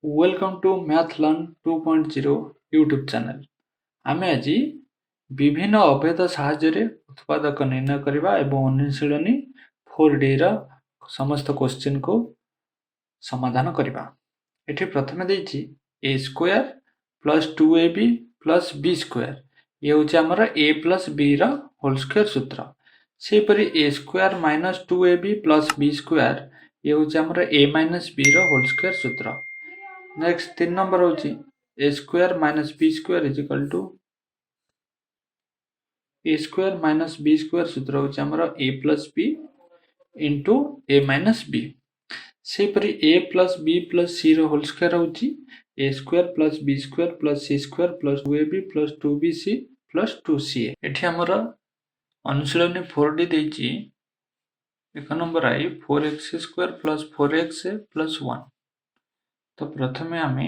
Welcome to Math Learn 2.0 YouTube channel. आमे आज विभिन्न अभेद साहाय्य उत्पादक निर्णय करबा एवं अनुशीलनी 4D रा समस्त क्वेश्चन को समाधान करबा। एठी प्रथमे देछि a square plus 2ab plus b square ये होछि हमर a प्लस b रा होल स्क्वायर सूत्र। से परि a square minus 2ab plus b square ये होछि हमर a माइनस b रा होल स्क्वायर सूत्र। नेक्स्ट 3 नंबर होछि a square minus b square is equal to a square minus b square सूत्र होछि हमर a plus b into a minus b। से परि a plus b plus c रो whole square होछि a square plus b square plus c square plus 2ab plus 2bc plus 2ca। एठी हमर अनुशीलनी 4d देछि एक number i 4x square plus 4x plus 1। तो प्रथमे आमे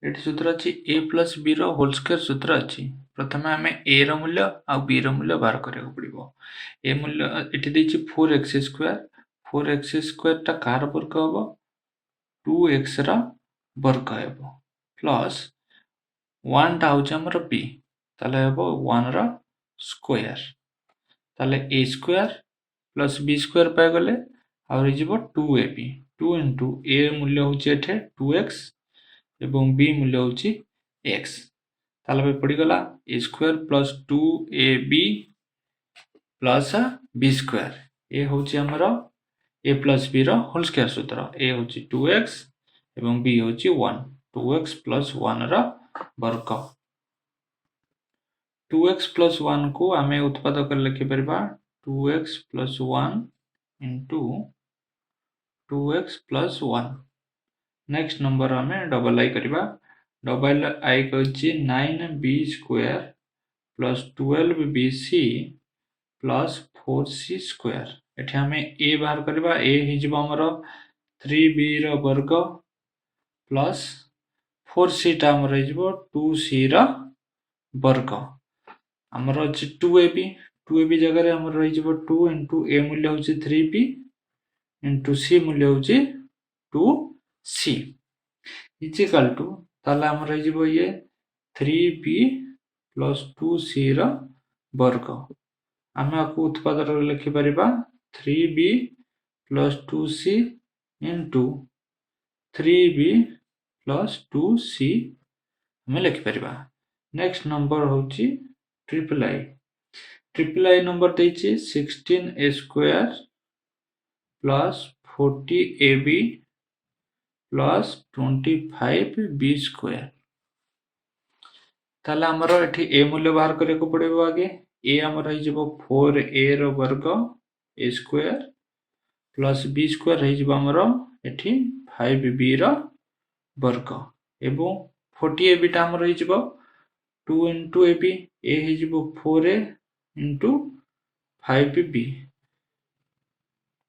एठी सूत्र अछि a प्लस b रो होल स्क्वायर सूत्र अछि। प्रथमे आमे a रो मूल्य आ b रो मूल्य बाहर करियो पड़िबो। a मूल्य एठी देछि 4x स्क्वायर ता कार वर्ग हबो 2x रा वर्ग हेबो प्लस 1 ता होछि हमर b ताले हेबो 1 रा स्क्वायर ताले a square plus b square पाइ गले आ रे जिवो 2ab 2 into a मूल्य होछि एठे 2x एवं b मूल्य होछि x ताले पे पड़ी गला a square plus 2ab plus b square ए होछि हमरो a प्लस b रो होल स्क्वायर सूत्र। a होछि 2x एवं b होछि 1 2x प्लस 1 रा वर्ग। 2x प्लस 1 को आमे उत्पादक लिखि परबा 2x plus 1 into 2x plus 1। Next number आमे डबल आई करबा डबल आई कहछि 9b square plus 12bc plus 4c square. एठी आमे a बाहर करबा a हि जिवो हमरो 3b रो वर्ग प्लस 4c ता हमरो हि जिवो 2c रो वर्ग। हमरो अछि 2ab जगह रे हमरो हि जिवो 2 into a मूल्य होछि 3b into c मूल्य होछि 2c इज इक्वल टू ताला हमरो हि जिवो ये 3b प्लस 2c रो वर्ग। आमे आकु उत्पादक लिखि परिबा 3b plus 2c into 3b plus 2c हमें लिखि परिबा। नेक्स्ट नंबर होछि ट्रिपल आई नंबर देछि 16a square plus 40ab plus 25b square. ताला हमरो एठी a मूल्य बाहर करे को पड़िबो। आगे a हमरो हि जिवो 4a रो वर्ग a square plus b square हि जिवो हमरो एठी 5b रो वर्ग एवं 40ab ता हमरो हि जिवो 2 into ab a हि जिवो 4a into 5b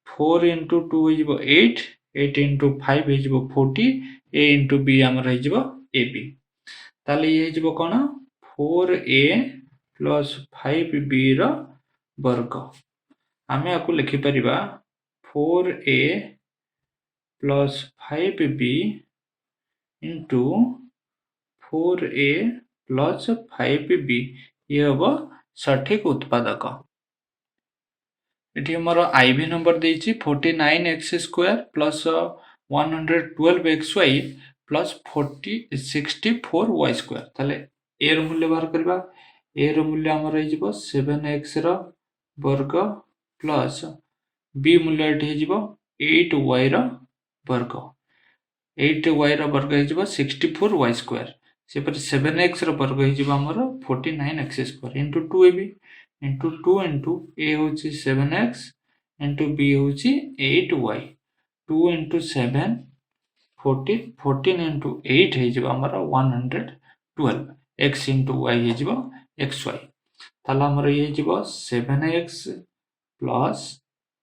4 into 2 हि जिवो 8 8 into 5 हि जिवो 40 a into b हमरो हि जिवो ab ताले ये जिवो कोन 4a plus 5b रो वर्ग। आमे आकु लिखि परिबा 4a plus 5b into 4a plus 5b ये हबो सठिक उत्पादक। एठी हमरो आईवी नंबर देछि 49x square plus 112xy plus 64y square. ताले a रो मूल्य बाहर करबा a रो मूल्य हमर हि जिवो 7x रो वर्ग प्लस b मूल्य एठी हि जिवो 8y रो वर्ग 8y रो वर्ग हि जिवो 64y स्क्वायर। से पर 7x रो वर्ग हि जिवो हमर 49x square into 2ab into 2 into a होछि 7x into b होछि 8y 2 into 7 14 14 into 8 हि जिवो हमर 112 x into y हि जिवो xy। ताला हमर हि जिवो 7x plus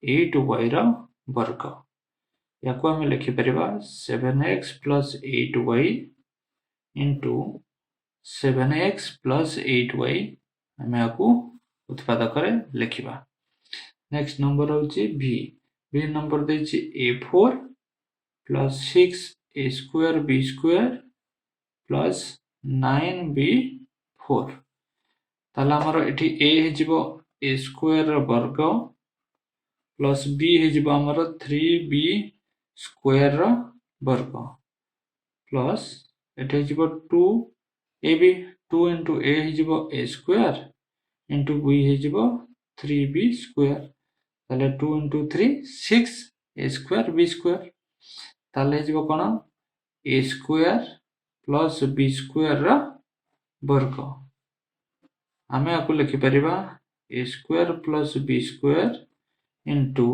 8y रो वर्ग। याको हम लिखि परिबा 7x plus 8y into 7x plus 8y हमें आकु उत्पादक रे लिखिबा। नेक्स्ट नंबर होछि v नंबर देछि a4 plus 6 a square b square plus 9b4 ताला हमर एठी a हे जिवो a square रो वर्ग plus b हे जिवो हमर 3b square रो वर्ग plus एठी हे जिवो 2ab 2 into a हे जिवो a square into b हे जिवो 3b square ताले 2 into 3 6 a square b square ताले हे जिवो कोन a square plus b square रो वर्ग आमे आपको लिखि परिबा a square plus b square into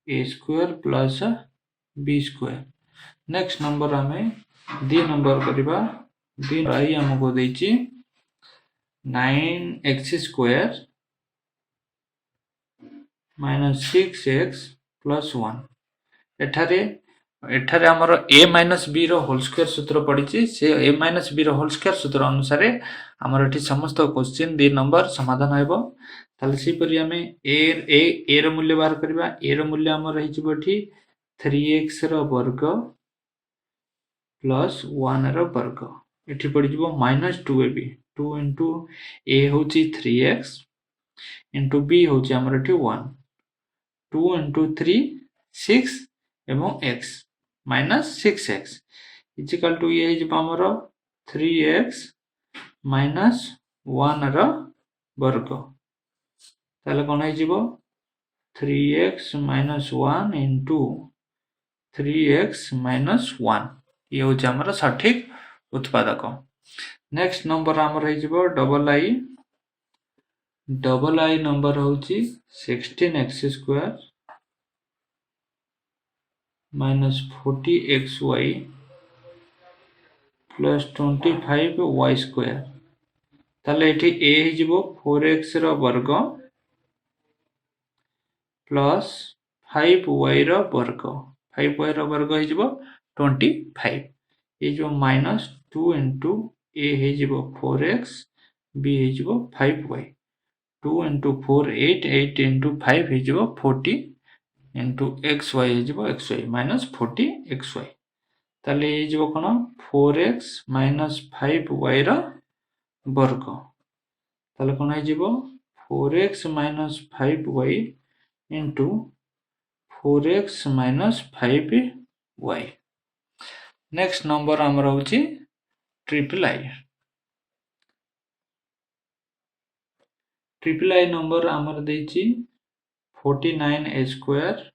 a square plus b square next number आमे दी नंबर करिबा दी आई हमको देछि 9x square minus 6x plus 1 एठारे हमर a minus b रो होल स्क्वायर सूत्र पडिछि से a minus b रो होल स्क्वायर सूत्र अनुसार हमर एठी समस्त क्वेश्चन दी नंबर समाधान हेबो ताले से परि हमें a रो मूल्य बाहर करबा a रो मूल्य हमर रहि जिवो एठी 3x रो वर्ग plus 1 रो वर्ग एठी पडि जिवो -2ab 2 into a होची 3x into b होची हमर एठी 1 2 into 3 6 एवं x minus 6x is equal to ये है हमर 3x minus 1 रो वर्ग ताले कोन है जिवो 3x minus 1 into 3x minus 1 ये हो हमर सठिक उत्पादक नेक्स्ट नंबर हमर है जिवो डबल आई नंबर होची 16x square minus 40xy plus 25y square ताले एठी a हे जिवो 4x रो वर्ग plus 5y रो वर्ग 5y रो वर्ग हे जिवो 25 ये जो minus 2 into a हे जिवो 4x b हे जिवो 5y 2 into 4 8 8 into 5 हे जिवो 40 into xy हे जिवो xy minus 40 xy ताले हे जिवो कोन 4x minus 5y रो वर्ग ताले कोन हे जिवो 4x minus 5y into 4x minus 5y next number हमर होची ट्रिपल आई नंबर हमर देछि 49a square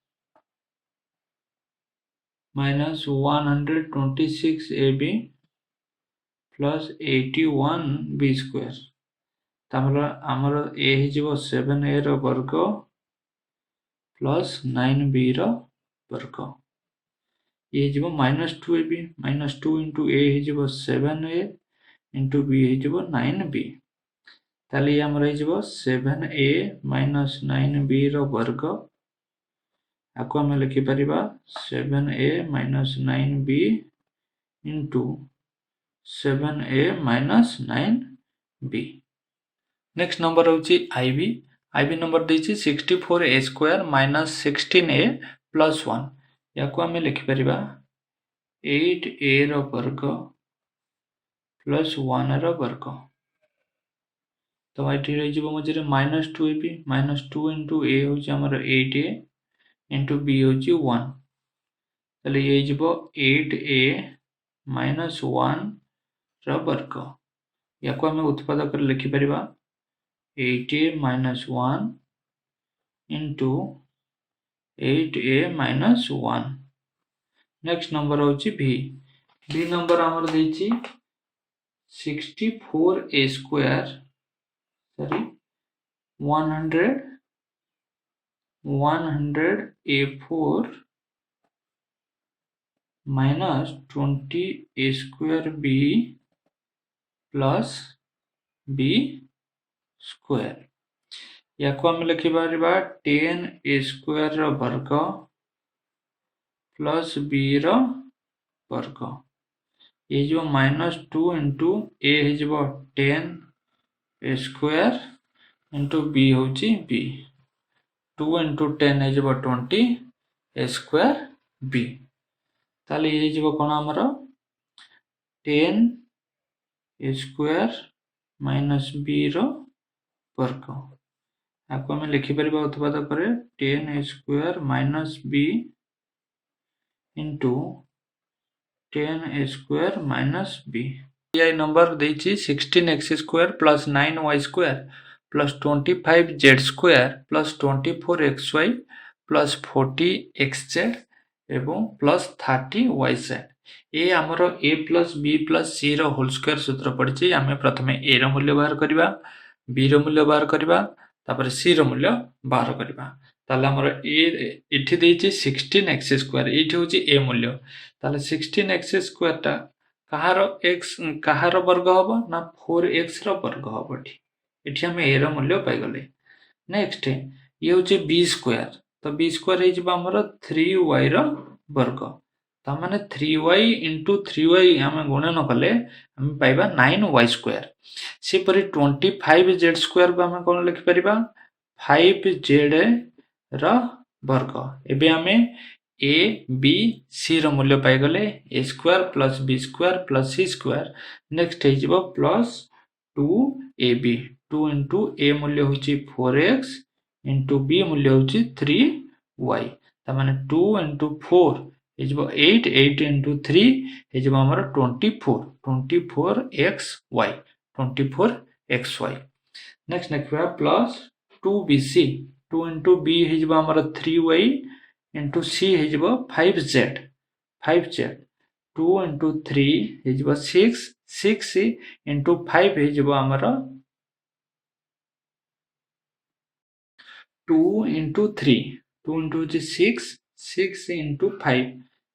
minus 126ab plus 81b square तामरा हमर a हे जिवो 7a रो वर्ग plus 9b रो वर्ग ये जिवो -2ab -2 into a हे जिवो 7a into b हे जिवो 9b ताले हमर हे जिवो 7a minus 9b रो वर्ग आको हम लिखि परिबा 7a minus 9b into 7a minus 9b next number होची ib नंबर देछि 64a square minus 16a plus 1 याको हम लिखि परिबा 8a रो वर्ग plus 1 रो वर्ग तो एठी रहि जिवो मझे -2ab -2 into a होची हमर 8a into b होची 1 तले ये जिवो 8a minus 1 रो वर्ग याको हम उत्पादक कर लिखि परिबा 8a minus 1 into 8a minus 1 next number होची b नंबर हमर देछि 64a square 100a4 minus 20a square b plus b square याको हम लिखि परिबा 10a square रो वर्ग plus b रो वर्ग ये जो -2 into a हे जिवो 10a square into b होची b 2 into 10 हे जिवो 20 a square b ताले ये जीवो कोन हमर 10 a स्क्वायर माइनस b रो वर्ग आपको हमें लिखि परिबा उत्पाद करे 10 a square minus b into 10 a square minus b i number देछि 16x square plus 9y square plus 25z square plus 24xy plus 40xz एवं प्लस 30yz ए आमर a plus b plus c रो होल स्क्वायर सूत्र पड़छि आमे प्रथमे a रो मूल्य बाहर करिबा b रो मूल्य बाहर करिबा तापर c रो मूल्य बाहर करिबा ताले हमर a इठी देछि 16x स्क्वायर इठी होछि a मूल्य ताले 16x स्क्वायर ता कहार वर्ग हबो ना 4x रो वर्ग हबो एठी हम a रो मूल्य पाइ गले नेक्स्ट ये होछि b स्क्वायर तो b स्क्वायर हे जिबा हमर 3y रो वर्ग त माने 3y * 3y हम गुणन कले हम पाइबा 9y स्क्वायर से परि 25z स्क्वायर को हम कोन लिखि परिबा 5z रो वर्ग एबे हमें a b c रो मूल्य पाइ गले a square plus b square plus c square next हे जिवो प्लस 2ab 2 * a मूल्य होछि 4x * b मूल्य होछि 3y त माने 2 * 4 हे जिवो 8 8 * 3 हे जिवो हमर 24xy next next plus 2bc 2 * b हे जिवो हमर 3y into c हे जिवो 5z 2 into 3 हे जिवो 6 6 into 5 हे जिवो हमर 2 into 3 2 into 6 6 into 5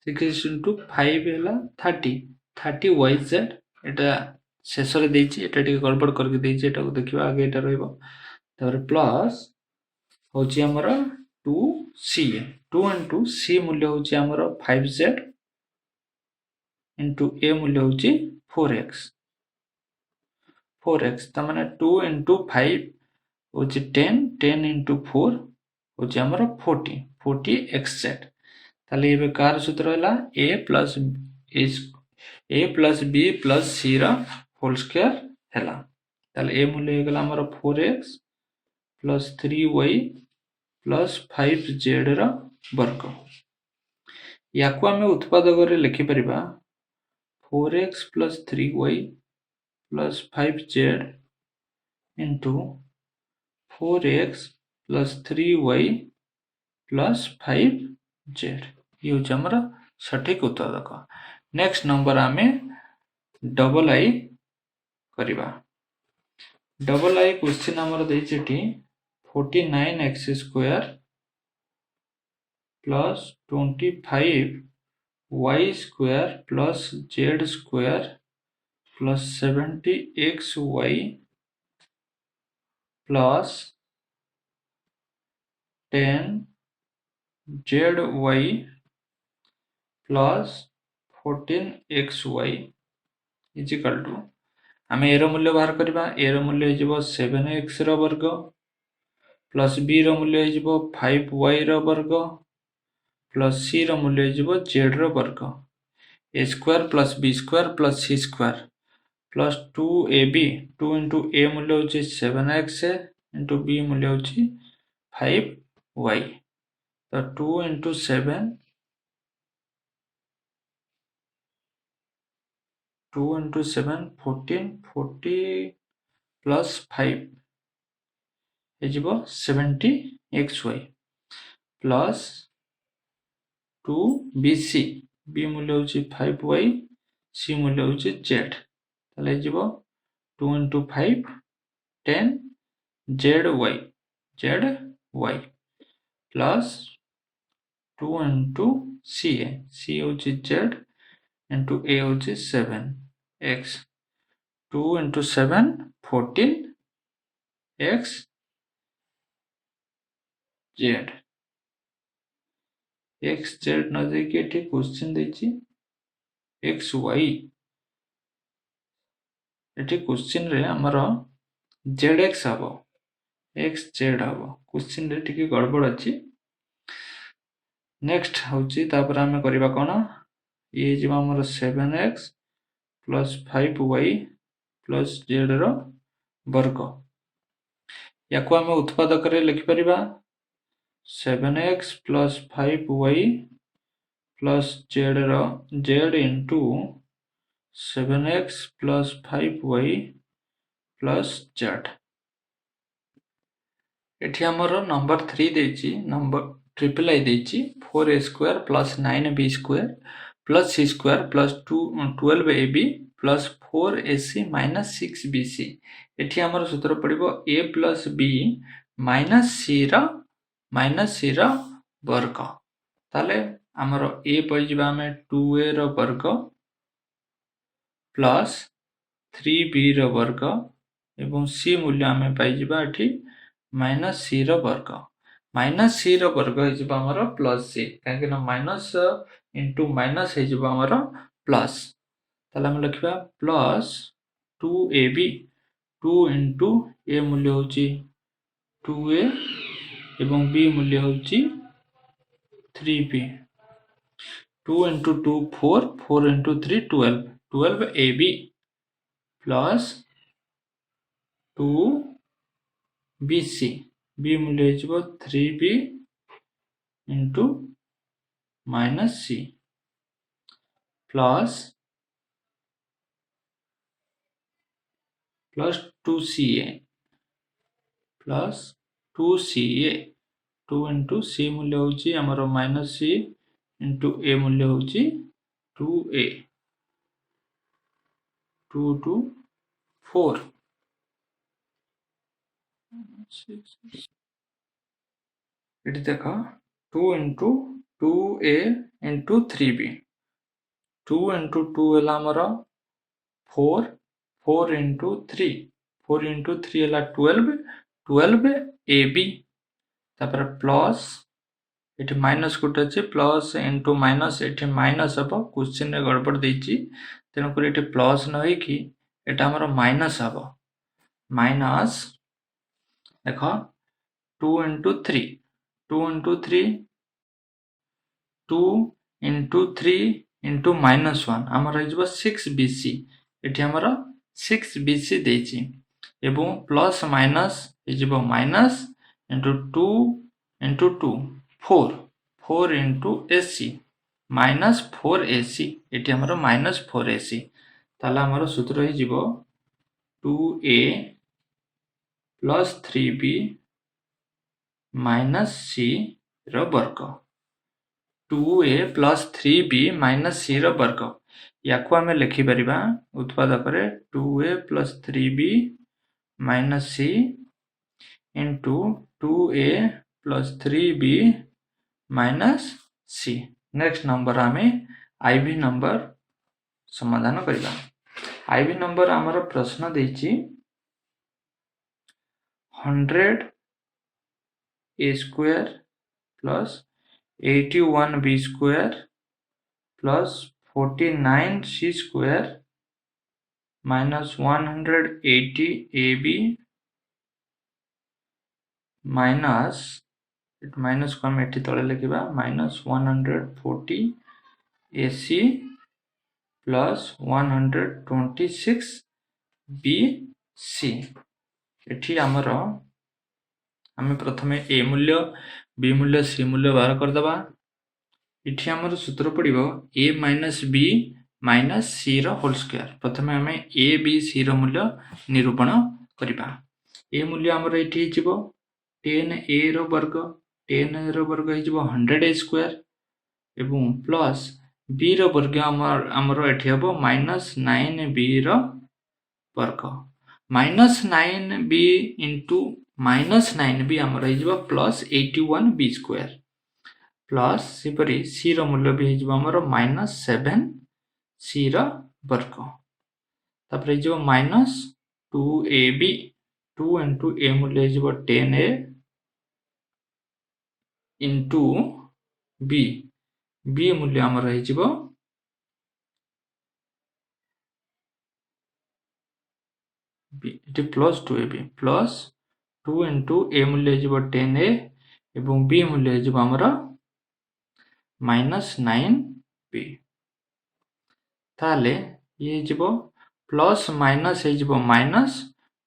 6 into 5 हेला 30yz एटा शेषरे देछि एटा टिके गड़बड़ करके देछि एटा को देखिबा आगे एटा रहइबो तापर प्लस होछि हमर 2c 2 into c मूल्य होछि हमर 5z into a मूल्य होछि 4x त माने 2 into 5 होछि 10 10 into 4 होछि हमर 40xz ताले एबे कार सूत्र हला a plus b plus c रा होल स्क्वायर हला ताले a मूल्य हे गला हमर 4x plus 3y plus 5z रा वर्ग याको हमें उत्पाद करे लिखि परिबा 4x plus 3y plus 5z into 4x plus 3y plus 5z ये होछि हमर सठिक उत्पादक नेक्स्ट नंबर हमें डबल आई करिबा डबल आई क्वेश्चन हमर दैछिटी 49x square plus 25y square plus z square plus 70xy plus 10zy plus 14xy is equal to हमें a रो मूल्य बाहर करबा a रो मूल्य हिजबो 7x रो वर्ग प्लस b रो मूल्य हिजबो 5y रो वर्ग प्लस c रो मूल्य हिजबो z रो वर्ग a square plus b square plus c square plus 2ab 2 into a मूल्य होछि 7x into b मूल्य होछि 5y तो 2 into 7 2 into 7 14 40 plus 5 हेजिबो 70xy plus 2bc b मूल्य होछि 5y c मूल्य होछि z ताले हेजिबो 2 into 5 10 zy plus 2 into c होछि z into a होछि 7x 2 into 7 14x z x z न देके एठी क्वेश्चन देछि x y एठी क्वेश्चन रे हमर zx हबो x z हबो क्वेश्चन रे टिके गड़बड़ अछि नेक्स्ट होछि तापर हमें करिबा कोन ये जो हमर 7x plus 5y plus z रो वर्ग या को हम उत्पादक रे लिखि परिबा 7x plus 5y plus z रो z into 7x plus 5y plus z एठी हमर नंबर 3 देछि नंबर ट्रिपल आई देछि 4a square plus 9b square plus c square plus 12ab plus 4ac minus 6bc एठी हमर सूत्र पड़िबो a प्लस b माइनस c रा वर्ग ताले हमर a पइ जिबा हमें 2a रो वर्ग प्लस 3b रो वर्ग एवं c मूल्य हमें पाइ जिबा एठी माइनस c रो वर्ग माइनस c रो वर्ग है जिबा हमर प्लस c काहे कि ना माइनस इनटू माइनस है जिबा हमर प्लस ताले हम लिखबा प्लस 2ab 2 इनटू a मूल्य होची 2a एवं b मूल्य होची 3b 2 into 2 4 4 into 3 12 12ab plus 2 bc b मूल्य है 3b into minus c plus 2ca plus 2ca 2 into c मूल्य होची हमरो minus c into a मूल्य होची 2a 2 to 4 इटी देखा 2 into 2a into 3b 2 into 2 एला हमरो 4 4 into 3 4 into 3 एला 12 12ab तापर प्लस इटी माइनस कोटे अछि प्लस इनटू माइनस इटी माइनस हबो क्वेश्चन रे गड़बड़ देछि तेनो कर इटी प्लस न होई कि एटा हमरो माइनस हबो माइनस देखो 2 into 3 2 into 3 2 into 3 into minus 1 हमर है जबो 6bc एठी हमर 6bc देछि एवं प्लस माइनस है जबो minus into 2 into 2 4 4 into ac minus 4ac एठी हमर minus 4ac ताला हमर सूत्र है जबो 2a plus 3b minus c रो वर्ग 2a plus 3b minus c रो वर्ग याको हमें लिखि परिबा उत्पादक रे 2a plus 3b minus c into 2a plus 3b minus c next number हमें आईवी नंबर समाधान करिबा आईवी नंबर हमर प्रश्न देछि 100 a square plus 81b square plus 49c square minus 180ab minus it minus को हम एठी तळे लिखिबा minus 140 ac plus 126 bc एठी हमरो हमें प्रथमे a मूल्य b मूल्य c मूल्य बाहर कर दबा इठी हमर सूत्र पड़िबो a minus b minus c रो होल स्क्वायर प्रथमे हमें a b c रो मूल्य निरूपण करिबा a मूल्य हमर इठी हिजबो 10a रो वर्ग 10a रो वर्ग हिजबो 100a स्क्वायर एवं प्लस b रो वर्ग हमर एठी हबो minus 9b रो वर्ग minus 9b into minus 9b हमर हिजबो प्लस 81b स्क्वायर प्लस सिपरी c रो मूल्य भी हिजबो हमर minus 7c रो वर्ग तापर हिजबो minus 2ab 2 into a मूल्य हिजबो 10a into b b मूल्य हमर हिजबो इट plus 2ab plus 2 into a मूल्य हिजबो 10a एवं b मूल्य हिजबो हमर minus 9b ताले ये जीवो प्लस माइनस हे जीवो माइनस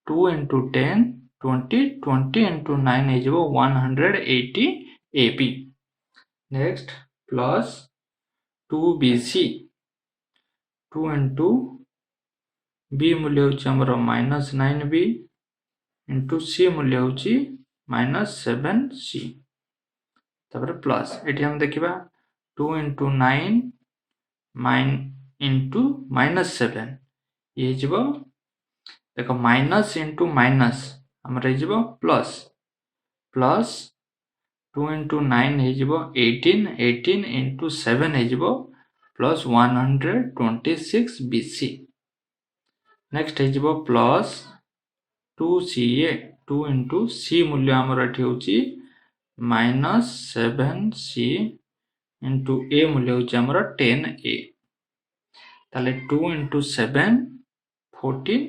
2 into 10 20 into 9 हे जीवो 180 AB next plus 2BC 2 into B मूल्य होची हमरो माइनस 9B into C मूल्य होची माइनस 7C तापर प्लस एठी हम देखिबा 2 into 9 into माइनस 7 ये जीवो देखो माइनस into माइनस हमर हे जीवो प्लस प्लस 2 into 9 हे जीवो 18 into 7 हे जीवो प्लस 126 BC नेक्स्ट हे जीवो प्लस 2CA 2 into C मूल्य हमर एठी होची माइनस 7C into A मूल्य होची हमर 10A ताले 2 into 7 14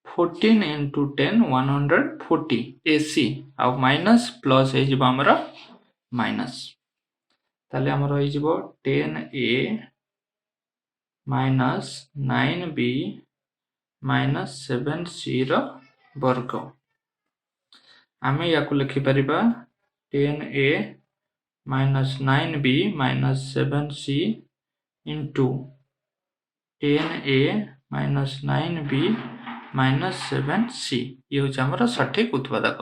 14 into 10 140 AC आ माइनस प्लस हे जीवो हमर माइनस ताले हमर होई जीवो 10A minus 9B minus 7C रो वर्ग आमे याकु लिखि परिबा 10A minus 9B minus 7C into 10A minus 9B minus 7C ये होची हमर सठिक उत्पादक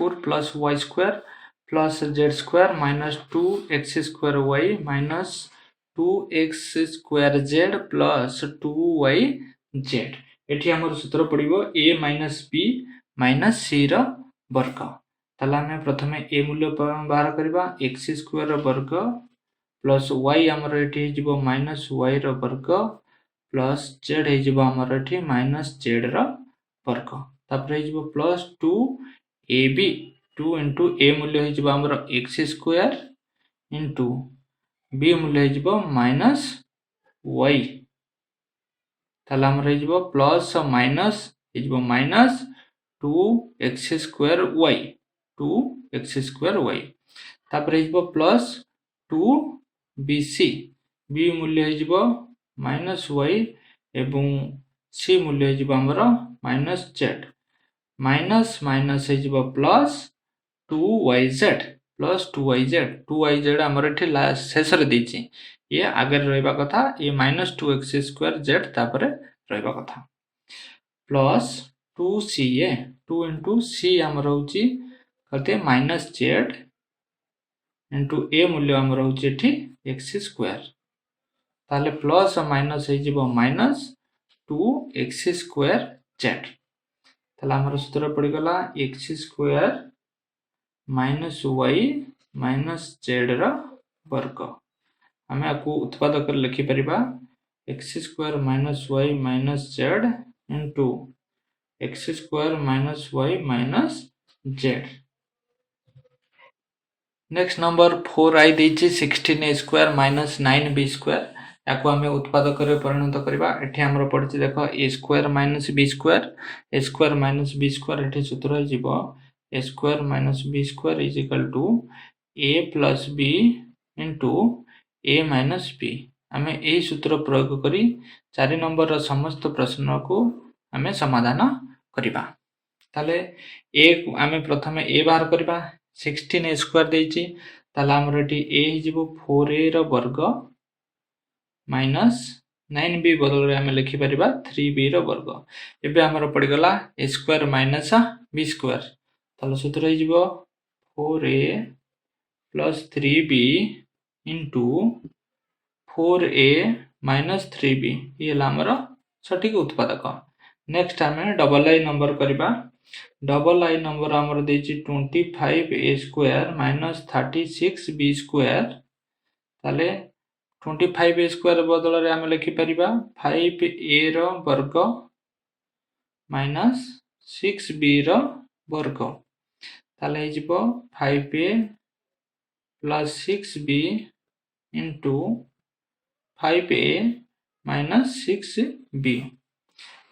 4 plus y square plus z square minus 2x square y minus 2x square z plus 2yz एठी हमर सूत्र पडिबो a minus b minus c रो वर्ग ताला हमें प्रथमे a मूल्य बाहर करबा x square रो वर्ग प्लस y हमर एठी हिजबो माइनस y रो वर्ग प्लस z हिजबो हमर एठी माइनस z रो वर्ग तापर हिजबो प्लस 2ab 2 into a मूल्य हिजबो हमर x square into b मूल्य हिजबो माइनस y ताला हमर हिजबो प्लस माइनस हिजबो minus 2x square y 2x square y तापर हिजबो प्लस 2bc b मूल्य हिजबो माइनस y एवं c मूल्य हिजबो हमर माइनस z माइनस माइनस हिजबो प्लस 2yz प्लस 2yz हमर एठी शेष रे दिछि ये आगे रहबा कथा ये माइनस 2x square z तापर रहबा कथा प्लस 2ca 2 into c हमर होची कते माइनस z into a मूल्य हमर होची एठी x square ताले प्लस माइनस हे जीवो माइनस 2x square z ताले हमर सूत्र पड़ी गला x square minus y minus z रा वर्ग हमें आकु उत्पादक लिखि परिबा x square minus y minus z into x square minus y minus z next number 4i देछि 16a square minus 9b square याकु हमें उत्पादक रे परिणत करबा एठी हमर पड़छि देखो a square minus b square एठी सूत्र हो जिवो a square minus b square is equal to a plus b into a minus b हमें एही सूत्र प्रयोग करी 4 नंबर रो समस्त प्रश्न को हमें समाधान करबा ताले a हमें प्रथमे a बाहर करबा 16a square देछि ताला हमर एठी a हिजिबो 4a रो वर्ग माइनस 9b बदल रे हमें लिखि परिबा 3b रो वर्ग एबे हमर पड़ी गला a square minus b square ताला सूत्र हिजिबो 4a plus 3b into 4a minus 3b ये हमर सठिक उत्पादक नेक्स्ट हमें डबल आई नंबर करबा डबल आई नंबर हमर देछि 25a square minus 36b square ताले 25a square बदल रे हम लिखि परिबा 5a रो वर्ग minus 6b रो वर्ग ताले हिजिबो 5a plus 6b into 5a minus 6b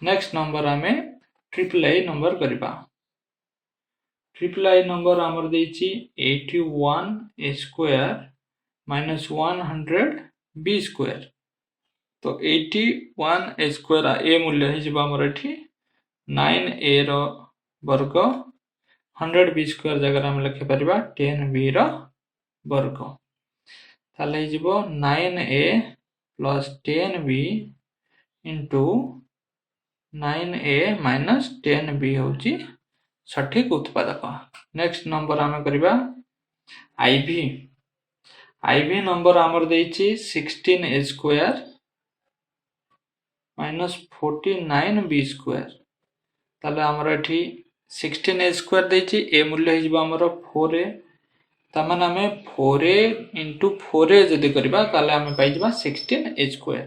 next number हमें ट्रिपल आई नंबर करबा ट्रिपल आई नंबर हमर देछि 81a square minus 100b square तो 81 a² a मूल्य हो आमर एठी 9a रो वर्ग 100b² जगह हम लिखि परिबा 10b रो वर्ग ताले हो 9a plus 10b into 9a minus 10b होची सठिक उत्पादक। नेक्स्ट नंबर आमे करिबा IV नंबर आमर देछि 16a² minus 49b² ताले आमर एठी 16a² देछि a मूल्य हिजबा आमर 4a तमन आमे 4a into 4a जदि करिबा ताले आमे पाइ जिबा 16a²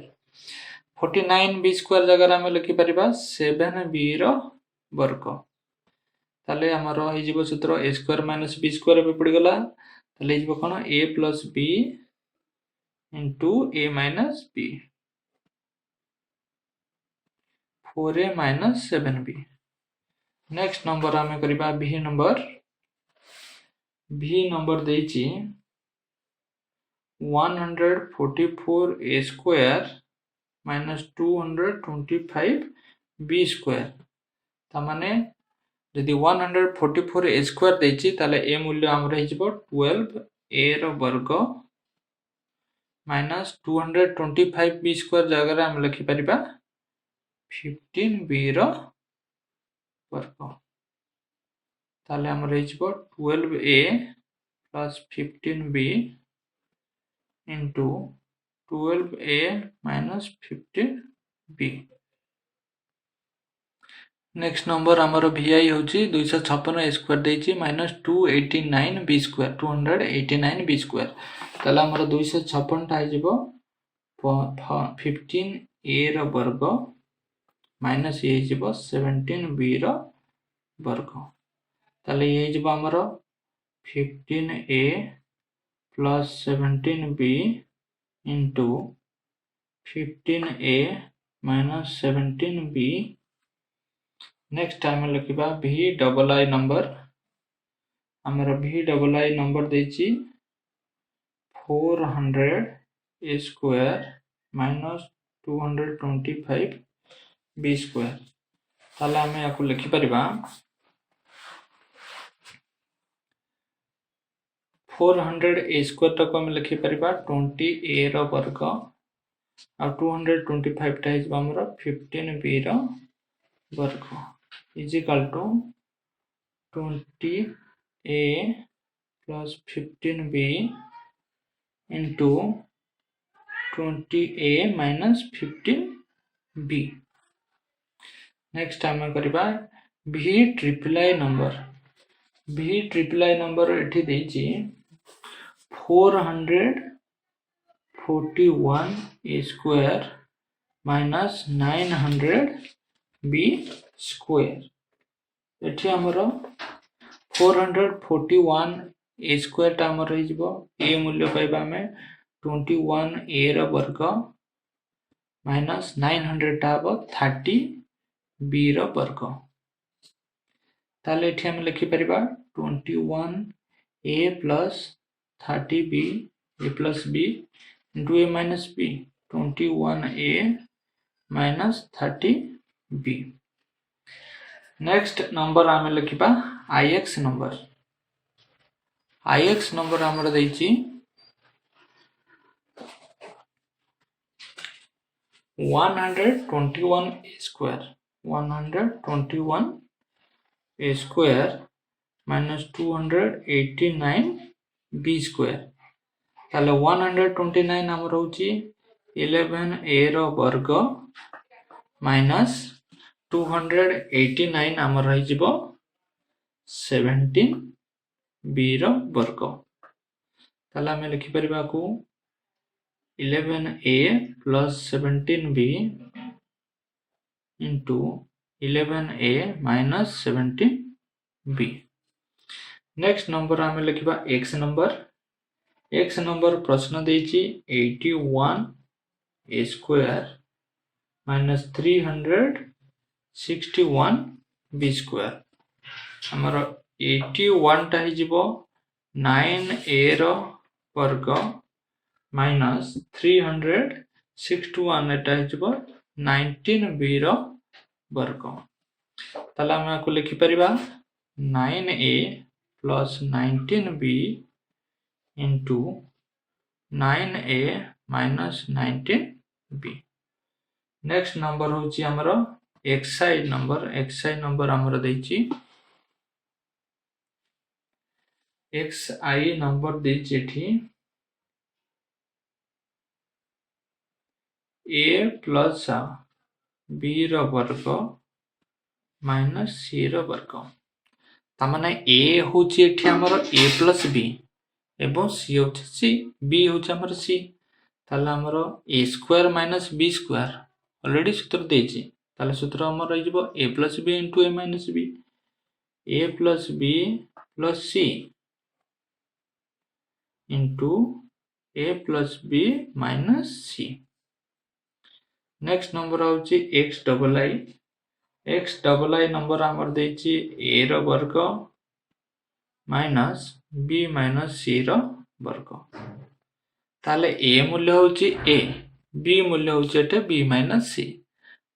49b² जगह आमे लिखि परिबा 7b रो वर्ग ताले हमरो हिजिबो सूत्र a² minus b² पे पड़ी गला ताले हिजिबो कोन a plus b into a minus b 4a minus 7b। Next number आमे करिबा b नंबर देछि 144a² minus 225b² तामाने यदि 144a² देछि ताले a मूल्य हमर हिजिबो 12a रो वर्ग minus 225b² जगह हम लिखि परिबा 15b रो वर्ग ताले हमर हिजिबो 12a plus 15b into 12a minus 15b। Next number हमर vi होची 256a² देछि minus 289b² 289b² ताले हमर 256 टा हिजिबो 15a रो वर्ग minus ये हिजिबो 17b रो वर्ग ताले ये हिजिबो हमर 15a plus 17b into 15a minus 17b। Next time लिखिबा vi नंबर हमर vi नंबर देछि 400a² minus 225b² ताले हमें याकु लिखि परिबा 400a² तक हम लिखि परिबा 20a रो वर्ग आ 225 टा हिजबा हमर 15b रो वर्ग is equal to 20a plus 15b into 20a minus 15b। Next हम करिबा vi नंबर एठी देछि 441a² minus 900b² एठी हमरो 441a² टा हमर हिजबो a मूल्य पाइबा हमें 21a रो वर्ग minus 900 टा हबो 30b रो वर्ग ताले एठी हम लिखि परिबा 21a plus 30b a plus b into a minus b 21a minus 30b। Next number आमे लिखिबा ix नंबर हमर दैछि 121a² minus 289b² ताले 129 हमर होची 11a रो वर्ग minus 289 हमर रहि जिवो 17b रो वर्ग ताले हम लिखि परिबा को 11a plus 17b into 11a minus 17b। Next number हम लिखिबा x नंबर प्रश्न देछि 81a² minus 361b² हमर 81 टा हिजिबो 9a रो वर्ग minus 361 6 to 1 एटा हिजबो 19b रो वर्ग ताला हम को लिखि परिबा 9a plus 19b into 9a minus 19b next number होची हमरो xi नंबर हमरो दैची xi नंबर दैची एठी a plus b रो वर्ग minus c रो वर्ग तामाने a होची एठी हमरो a plus b एवं c होची c b होची हमरो c ताला हमरो a square minus b square already सूत्र देछि ताले सूत्र हमर रहिबो a plus b into a minus b a plus b plus c into a plus b minus c next number होची x double i नंबर हमर देछि a रो वर्ग minus b minus c रो वर्ग ताले a मूल्य होची a b मूल्य होची एटे b minus c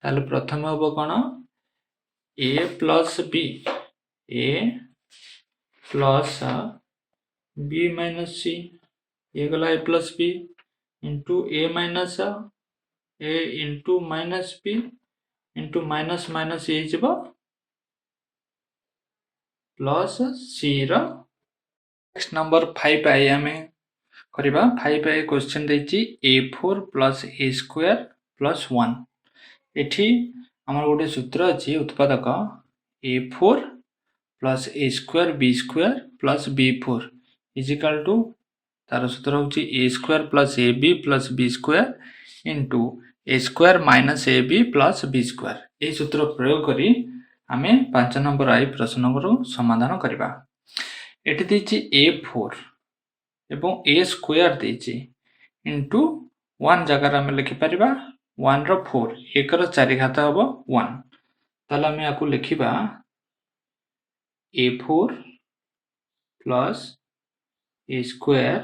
ताले प्रथम होबो कोन a plus b minus c ये गला a plus b into a minus a into minus b into minus minus a जबो plus c रो नेक्स्ट नंबर 5 आई हमें करिबा 5 आई क्वेश्चन देछि a4 plus a square plus 1 एठी हमर गोटे सूत्र अछि उत्पादक a4 plus a square b square plus b4 is equal to तार सूत्र होछि a square plus ab plus b square into a square minus ab plus b square ए सूत्र प्रयोग करी हमें 5 नंबर आई प्रश्न को समाधान करिबा एठी देछि a4 एवं a square देछि into 1 जगह हम लिखि परिबा 1 रो 4 1 रो 4 घात हबो 1 ताला हम याकू लिखिबा a4 plus a square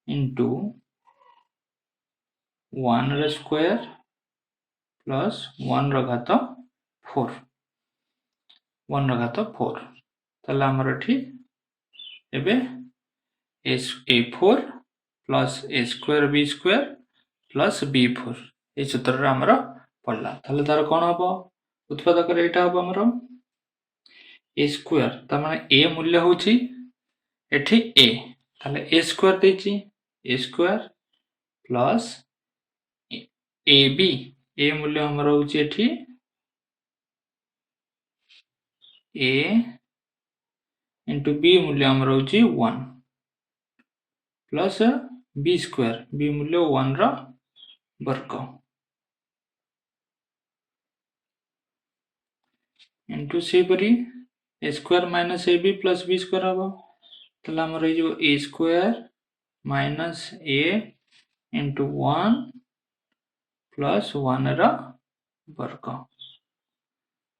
into 1 row square plus 1 रो घात 4 1 रो घात 4 ताला हमर एठी एबे a4 plus a square b square plus b4 ए सूत्र रा हमर पडला ताले तार कोन हबो उत्पादक रे एटा हबो हमर a square त माने a मूल्य होची एठी a ताले a square देची a square plus ab a मूल्य हमर होची एठी a into b मूल्य हमर होची 1 plus b square b मूल्य 1 रा वर्ग into से परी a square minus ab plus b square हबो तला हमर रहि जो a square minus a into 1 plus 1 रा वर्ग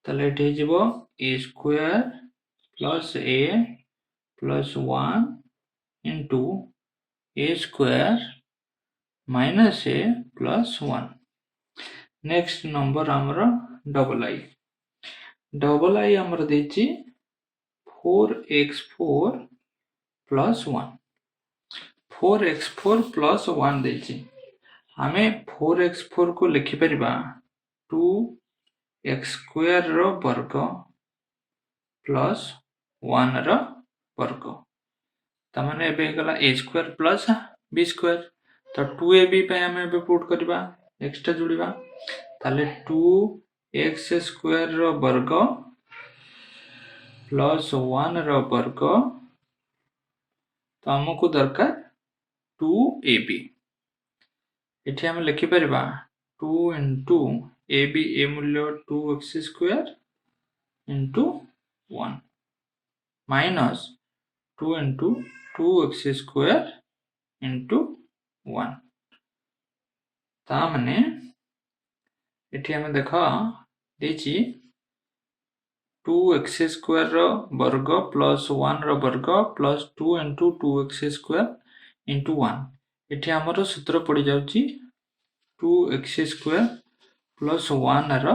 तला एठी जिवो a square plus a plus 1 into a square minus a plus 1 next number हमर डबल आई हमर देछि 4x4 plus 1 4x4 plus 1 देछि हमें 4x4 को लिखि परिबा 2x square रो वर्ग plus 1 रो वर्ग त माने एबे गला a square plus b square तो 2ab पे हमें एबे पुट करबा एक्स्ट्रा जोड़िबा ताले 2x square रो वर्ग plus 1 रो वर्ग तो हमको दरकार 2ab एठी हम लिखि परिबा 2 into ab a मूल्य 2x square into 1 minus 2 into 2x square into 1 ता माने एठी हम देखा देछि 2x square रो वर्ग plus 1 रो वर्ग plus 2 into 2x square into 1 एठी हमरो सूत्र पड़ी जाउची 2x² प्लस 1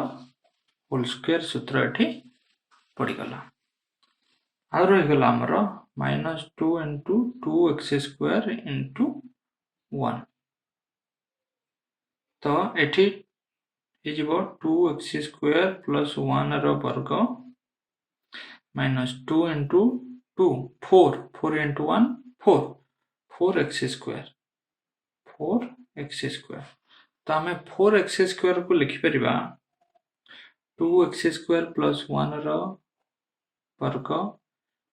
होल स्क्वायर सूत्र एठी पड़गला आ रहीगला आमर -2 into 2x² into 1 तो एठी हेजिबो 2x² प्लस 1 वर्ग -2 into 2 4 into 1 4x² 4x² तो आमे 4x² को लिखि परिबा 2x² प्लस 1 वर्ग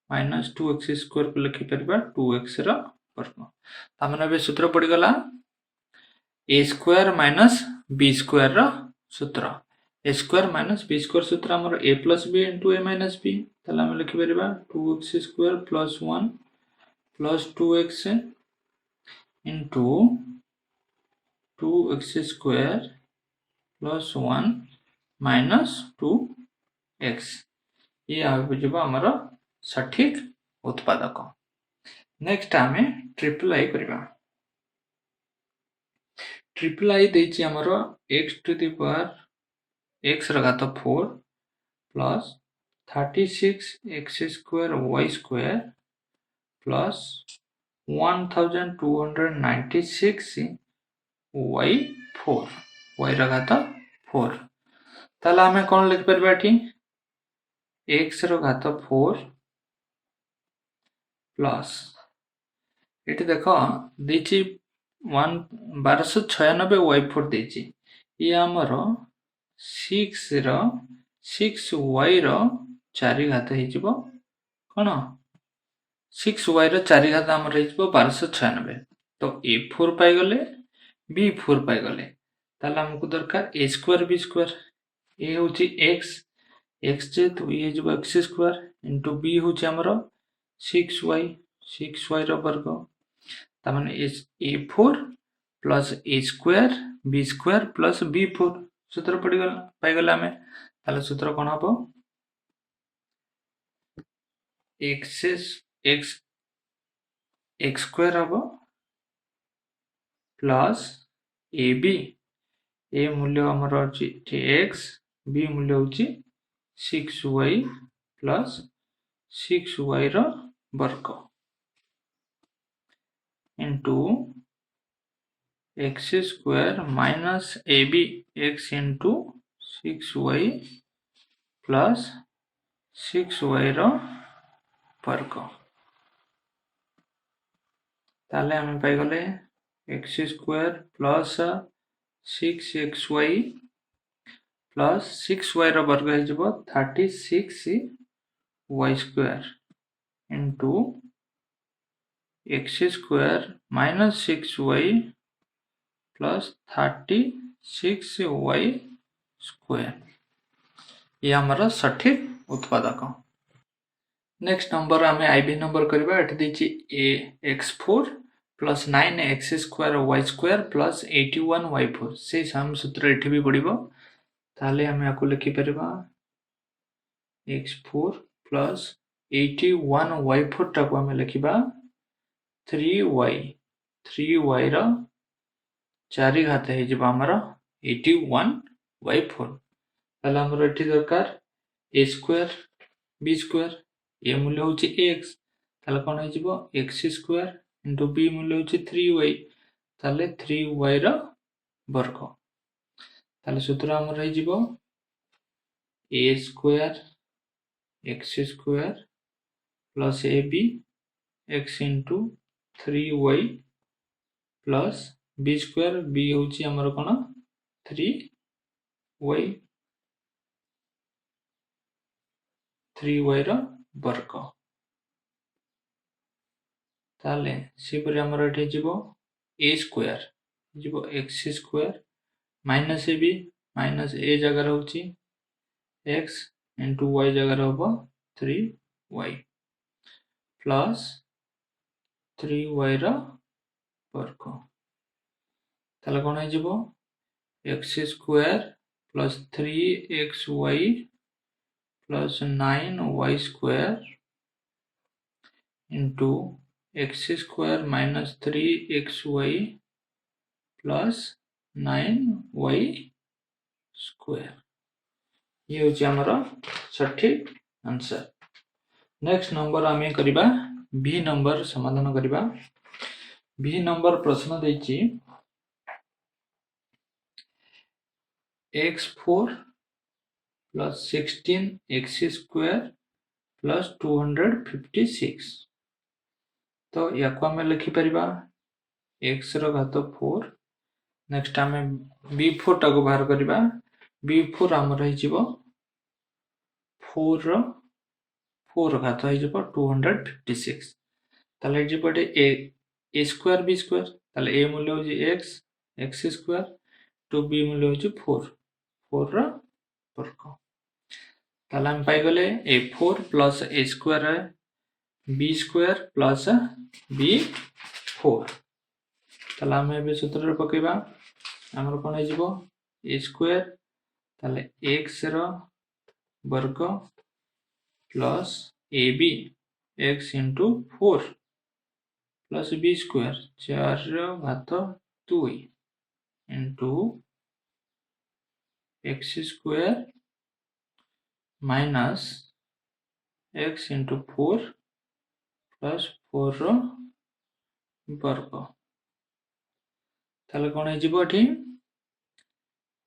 -2x² को लिखि परिबा 2x वर्ग तामने बे सूत्र पड़ी गला a² minus b² सूत्र a² minus b² सूत्र हमर a plus b into a minus b तला हम लिखि परिबा 2x² plus 1 plus 2x into 2x² plus 1 minus 2x ये आबे जबा हमर सठिक उत्पादक नेक्स्ट आमे ट्रिपल आई करबा ट्रिपल आई देछि हमर x to the power x ರ ಘಾತ 4 plus 36x² y² plus 1296 y4 y ರ ಘಾತ 4 ताला हमें कौन लिख परबा एठी x ର ଘାତ 4 प्लस एठी देखो देछि 1296 y4 देछि ये हमर 6 ର 6y ର 4 घात हे जिवो कोन 6y ର 4 घात हमर हे जिवो 1296 तो a4 पाई गले b4 पाई गले ताला हमकु दरकार a² b² a होची x x जे तो ये जिवो x² into b होची हमर 6y ର वर्ग ता माने a4 plus a² b² plus b4 सूत्र पड़ी गला पाई गला हमें ताले सूत्र कोन हबो x² हबो प्लस ab a मूल्य हमर अछि x b मूल्य होछि 6y plus 6y रो वर्ग into x² minus ab x into 6y plus 6y रो वर्ग ताले हमें पाई गले x² plus 6xy plus 6y रो वर्ग हे जबो 36y² into x² minus 6y plus 36y square ये हमारा सठिक उत्पादक नेक्स्ट नंबर हमें आईबी नंबर करबा एट देछि a x4 plus 9x² y² plus 81y4 से सम सूत्र एठी भी पड़िबो ताले हम याको लिखि परबा x4 plus 81y4 टाको हम लिखिबा 3y रो 4 घात हे जबा हमरा 81y4 ताले हमर एठी दरकार a² b² a मूल्य होछि x ताले कोन हे जबो x² into b मूल्य होछि 3y ताले 3y रो वर्ग ताले सूत्र हमर हे जबो a² x² plus ab x into 3y plus b² b होछि हमर कोन 3y रो वर्ग ताले सेपरि हमर एठी जिवो a² जिवो x² minus ab minus a जगह रहउछि x into y जगह रहबो 3y plus 3y रो वर्ग ताले कोन हे जिवो x² plus 3xy plus 9y² into x² minus 3xy plus 9y square ये होची हमर सठिक आंसर। नेक्स्ट नंबर आमे करिबा बी नंबर समाधान करिबा। बी नंबर प्रश्न देछि x4 plus 16x square plus 256 तो याको आमे लिखि परिबा x रो घात 4 नेक्स्ट आमे b4 टाको बाहर करिबा b4 हमर है जिवो 4 रो 4 घात है जिवो 256 ताले जिवोटे a स्क्वायर b स्क्वायर ताले a मूल्य हो जी x स्क्वायर टू b मूल्य हो जी 4 4 रो वर्ग ताले हम पाई गले a4 plus a स्क्वायर है b स्क्वायर plus b4 ताले हम एबे सूत्र रे पकेबा हमर कोन है जिवो a स्क्वायर ताले x रो वर्ग plus ab x into 4 plus b square 4 रो घात 2 into x square minus x into 4 plus 4 रो वर्ग ताले कोन है जिवो एठी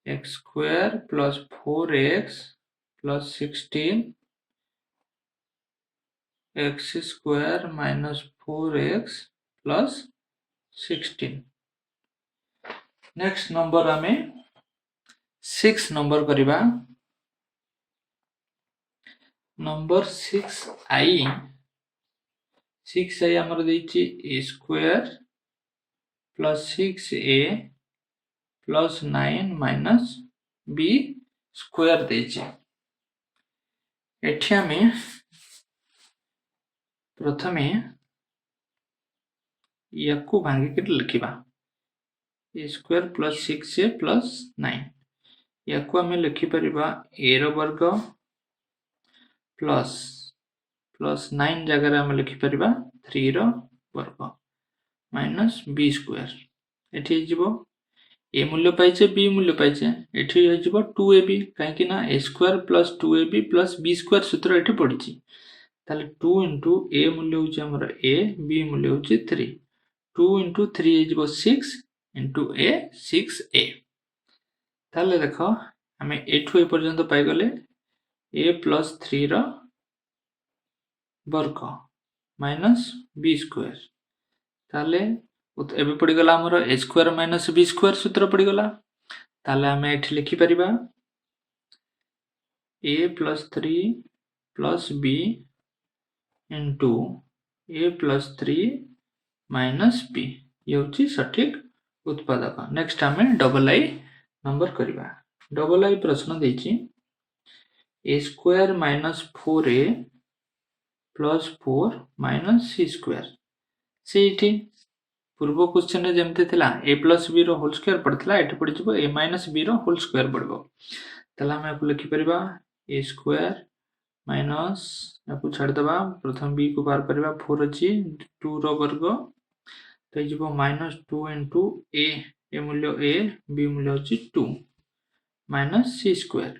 x square plus 4x plus 16 x square minus 4x plus 16 next number आमे 6 नंबर करिबा नंबर 6i हमर देछि a square plus 6a plus 9 minus b square देछि एठी आमे प्रथमे याकू भांगी के लिखिबा a square plus 6a plus 9 याकू आमे लिखि परिबा a रो वर्ग प्लस 9 जगह आमे लिखि परिबा 3 रो वर्ग माइनस b स्क्वायर एठी जिवो a मूल्य पाइछे b मूल्य पाइछे एठी हो जिवो 2ab काहे कि ना a square plus 2ab plus b square सूत्र एठी पडिछि ताले 2 into a मूल्य होछि हमर a b मूल्य होछि 3 2 into 3 जिवो 6 into a 6a ताले देखो हमें एठु ए पर्यंत पाई गले a plus 3 रो वर्ग माइनस b स्क्वायर ताले एबे पड़ी गला हमर a square minus b square सूत्र पड़ी गला ताले हमें एठी लिखि परिबा a plus 3 plus b into a plus 3 minus b ये होची सठिक उत्पादक। नेक्स्ट हमें डबल आई नंबर करिबा डबल आई प्रश्न देछि a square minus 4a plus 4 minus c square सेठी पूर्व क्वेश्चन रे जेमते थिला a plus b रो होल स्क्वायर पड़थिला एठी पड़ी जिवो a minus b रो होल स्क्वायर पड़बो तला हम आपको लिखि परिबा a square minus आपको छाड़ दबा प्रथम b को बाहर करबा 4 अछि 2 रो वर्ग तो जिवो minus 2 into a मूल्य a b मूल्य होछि 2 minus c square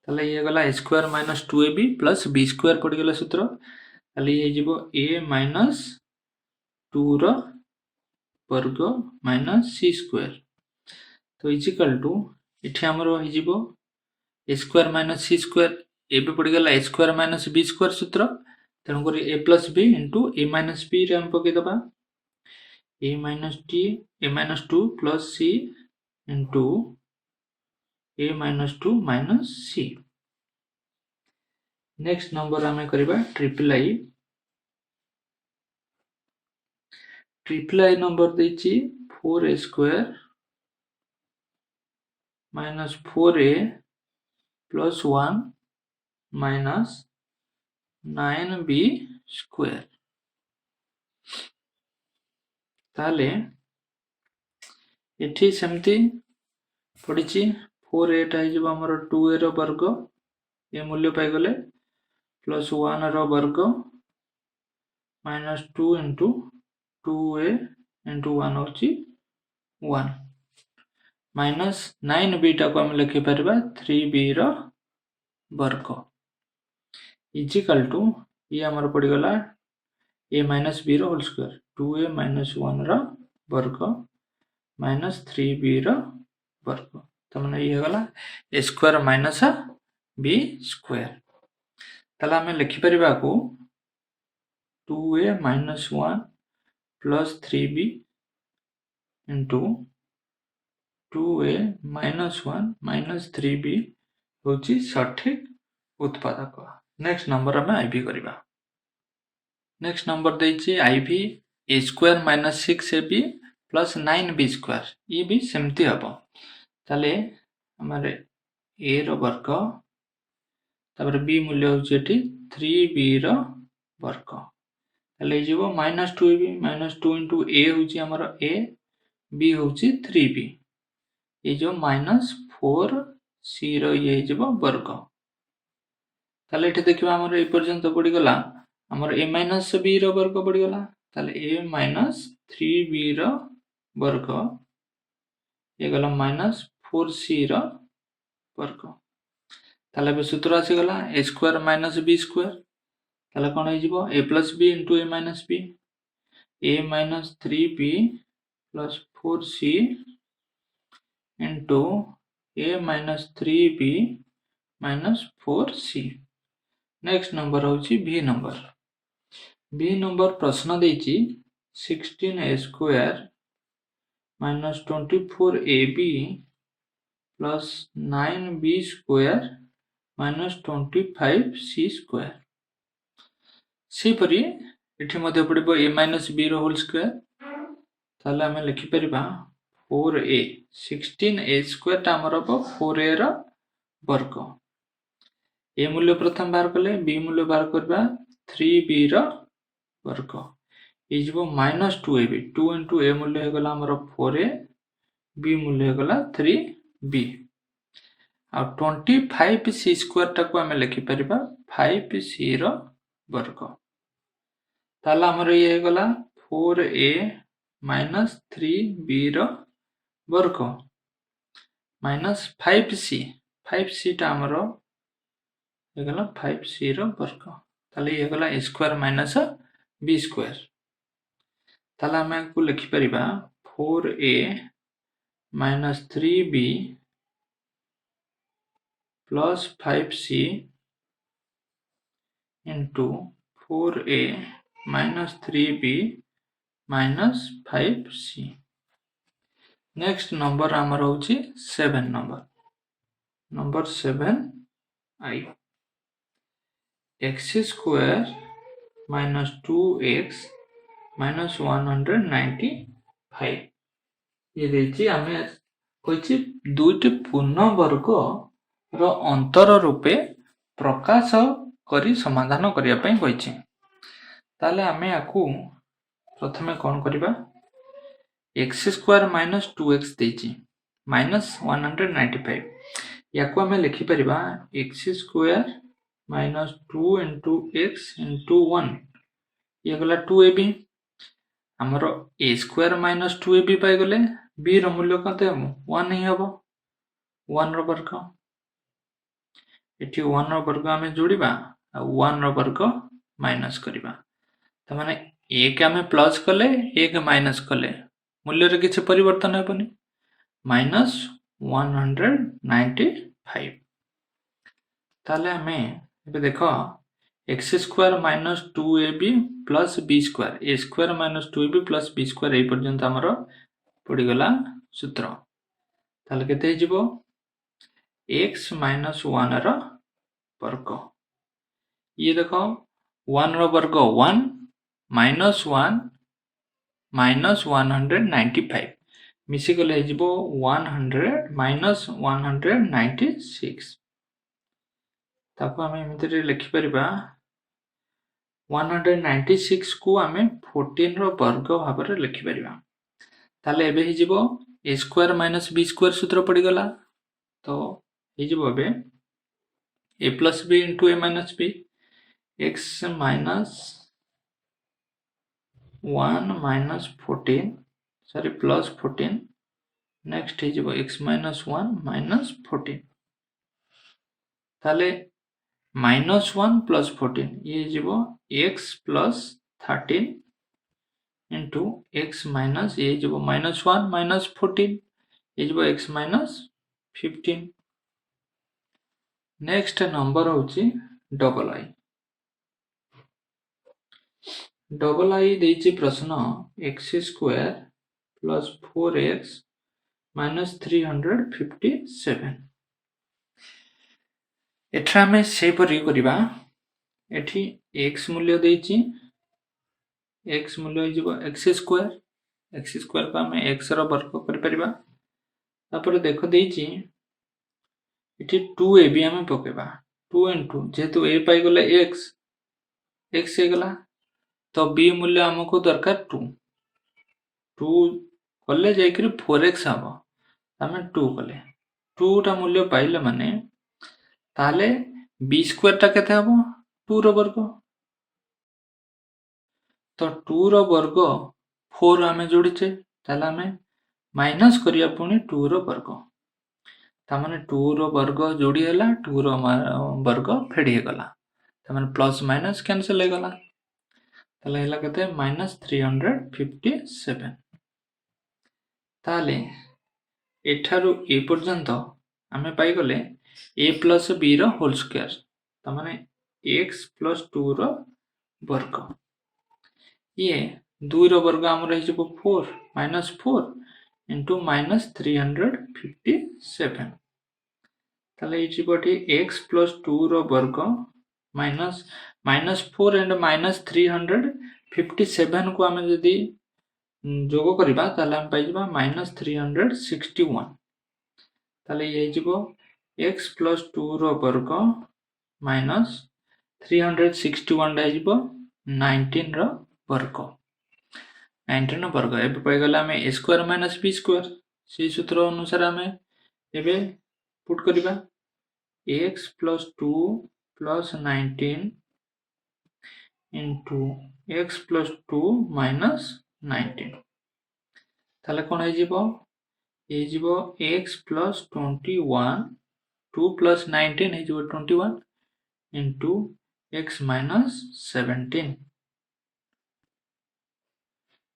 ताले ये गला a square minus 2ab plus b square पड़ गेला सूत्र ताले ये जिवो a minus 2 रो वर्ग minus c square तो इज इक्वल टू एठी हमरो हो जिवो a square minus c square एबे पड़ गेला a square minus b square सूत्र तनो करी a plus b into a minus b रे हम पके दबा a minus 2 plus c into a minus 2 minus c next number हमें करिबा ट्रिपल आई नंबर देछि 4a square minus 4a plus 1 minus 9b square ताले एठी सेमती पडिछि 4a टा हिजो हमर 2a रो वर्ग ए मूल्य पाई गले प्लस 1 रो वर्ग minus 2 into 2a into 1 होछि 1 माइनस 9b टाको आम लिखिपर 3b वर्ग इजिकल टू ये आमर पड़गला a minus b whole square 2a minus 1 वर्ग माइनस 3b वर्ग तो मैंने ये गला a square minus b square ताला हमें लिखिपर को 2a minus 1 plus 3b into 2a minus 1 minus 3b हूँ सठिक उत्पादक नेक्स्ट नंबर आम आईवी करवा नेक्स्ट नंबर देछि iv a square minus 6ab plus 9b square ये भी सेमती हम ताले हमारे a वर्ग तापर b मूल्य हूँ 3b वर्ग ताले जीवो माइनस 2 इंटू a हूँ आमर a b हूँ 3b ये जो माइनस 4c ये वर्ग ताले एठी देखिबा हमर ए पर्यंत पड़ी गला हमर a माइनस b वर्ग पड़ी गला ताले a माइनस 3b वर्ग ये गला माइनस 4c वर्ग ताले बे सूत्र आसी गला a square minus b square ताले कोन हो जिवो a plus b into a minus b a minus 3b plus 4c into a minus 3b minus 4c next number हूँ बी नंबर प्रश्न देछि 16a square minus 24ab plus 9b square minus 25c square सेपरी एठी मध्य पड़िबो a minus b whole square ताले हमें लिखि परिबा 4a 16a स्क्वायर ता हमर हो 4a वर्ग ए मूल्य प्रथम बाहर कले बी मूल्य बाहर करबा 3b वर्ग ये जीवो माइनस 2ab 2 इंटू a मूल्य हो गला हमर 4a b मूल्य हो गला 3b आ 25c स्क्वायर टाको हमें लिखि परिबा 5c वर्ग ताला हमर ये हो गला 4a माइनस 3b वर्ग माइनस 5c टा हमर ये गला 5c वर्ग ताले ये गला a square minus b square ताला हमें को लिखि परिबा 4a minus 3b plus 5c into 4a minus 3b minus 5c next number आमर हूँ 7 नंबर 7 आई x square minus 2x minus 195 ये देछि आमे कहिछि दुईटी पूर्ण वर्ग रो अंतर रूपे प्रकाश करी समाधान करिया पई कहिछि ताले आमे आकु प्रथमे कोन करिबा x स्क्वायर माइनस 2x देछि माइनस 195 याकु आमे लिखि परिबा x square minus 2 into x into 1 ये गला 2ab हमर a स्क्वायर माइनस 2ab पाई गले b रो मूल्य कते हम 1 ही हबो 1 रो वर्ग एठी 1 रो वर्ग हमें जोड़िबा आ 1 रो वर्ग माइनस करिबा त माने a के हमें प्लस कले a के माइनस कले मूल्य रे किछ परिवर्तन हेबनी माइनस 195 ताले हमें एबे देखो x square minus 2ab plus b square a square minus 2ab plus b square ए पर्यंत हमर पड़ी गला सूत्र ताले केते हिजबो x माइनस 1 रो वर्ग ये देखो 1 रो वर्ग 1 माइनस 1 माइनस 195 मिसी गले हिजबो 100 माइनस 196 ताको हमें एमितरे लिखि परिबा 196 को हमें 14 रो वर्ग भाव रे लिखि परिबा ताले एबे हिजबो a square minus b square सूत्र पड़ी गला तो हिजबो एबे a plus b into a minus b x minus 1 minus 14 sorry plus 14 next हे जिवो x माइनस 1 माइनस 14 ताले माइनस 1 प्लस 14 ये जिवो x plus 13 into x minus ये जिवो माइनस 1 माइनस 14 ये जिवो x माइनस 15 नेक्स्ट नंबर होची डबल आई देइछि प्रश्न x square plus 4x minus 357 एठा हमें से परि करिबा एठी x मूल्य देइछि x मूल्य हो जिवो x स्क्वायर को हमें x रो वर्ग कर परिबा तापर देखो देइछि एठी 2ab हमें पकेबा 2 into जेतु a पाई गले x हे गला तो b मूल्य हमको दरकार 2 कले जाइकरी 4x हबो हमें 2 कले 2 टा मूल्य पाइले माने ताले b स्क्वायर टा केते हबो 2 रो वर्ग तो 2 रो वर्ग 4 हमें जोड़ीचे ताले हमें माइनस करिया पुनी 2 रो वर्ग ता माने 2 रो वर्ग जोड़ी हला 2 रो वर्ग फेडी हे गला ता माने प्लस माइनस कैंसिल हे गला ताले हला केते माइनस 357 ताले एठारु ए पर्यंत आमे पाई गले a प्लस b रो होल स्क्वायर ता माने x प्लस 2 रो वर्ग ये 2 रो वर्ग हमर हे जबो 4 माइनस 4 into माइनस 357 ताले ए जबोटी x प्लस 2 रो वर्ग माइनस 4 एंड माइनस 357 को आमे जदी जोग करिबा ताले हम पाई जबा माइनस 361 ताले ये जिवो x प्लस 2 रो वर्ग माइनस 361 डा जिवो 19 रो वर्ग 19 रो वर्ग एबे पाई गला हमें a square minus b square से सूत्र अनुसार हमें एबे पुट करिबा x plus 2 plus 19 into x plus 2 minus 19 ताले कोन है जिवो ए जिवो x plus 21 2 plus 19 है जिवो 21 into x minus 17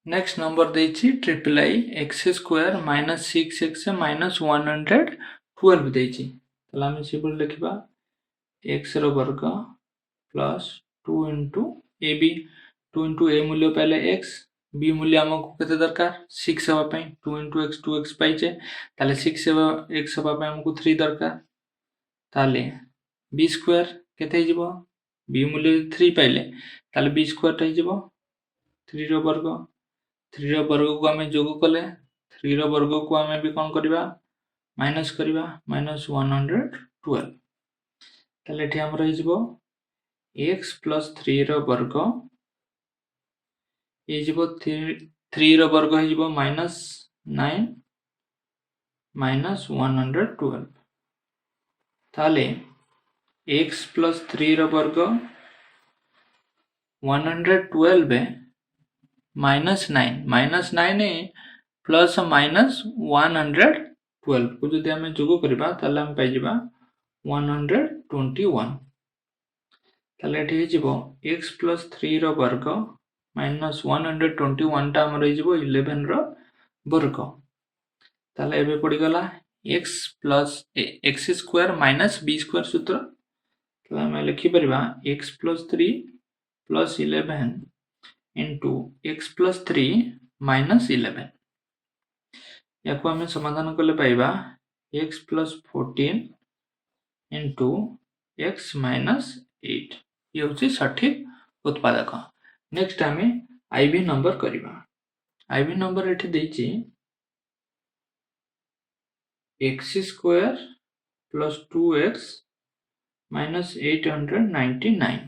next number देछि triple i x square minus 6x minus 112 देछि ताले हम सिंपल लिखिबा x रो वर्ग plus 2 into ab 2 into a मूल्य पहले x b मूल्य हमको केते दरकार 6 हवा पई 2 into x 2x पाइचे ताले 6 x हवा पई हमको 3 दरकार ताले b स्क्वायर केते हिजबो b मूल्य 3 पाइले ताले b स्क्वायर ता हिजबो 3 रो वर्ग 3 रो वर्ग को हमें जोग कले 3 रो वर्ग को हमें भी कोन करबा माइनस करबा माइनस 112 ताले एठी हमर हिजबो x plus 3 रो वर्ग ये जिवो 3 रो वर्ग है जिवो माइनस 9 माइनस 112 ताले x plus 3 रो वर्ग 112 माइनस 9 है प्लस माइनस 112 को जदि हमें जोग करबा ताले हम पाई जिबा 121 ताले एठी हे जिवो x plus 3 रो वर्ग माइनस 121 टा हमर हे जिवो 11 रो वर्ग ताले एबे पड़ी गला x plus x square minus b square सूत्र ताले हम लिखि परिबा x plus 3 plus 11 into x plus 3 minus 11 याको हमें समाधान करले पाइबा x plus 14 into x minus 8 ये होची सठिक उत्पादक नेक्स्ट हमें आईबी नंबर करिबा आईबी नंबर एठी देछि x square plus 2x minus 899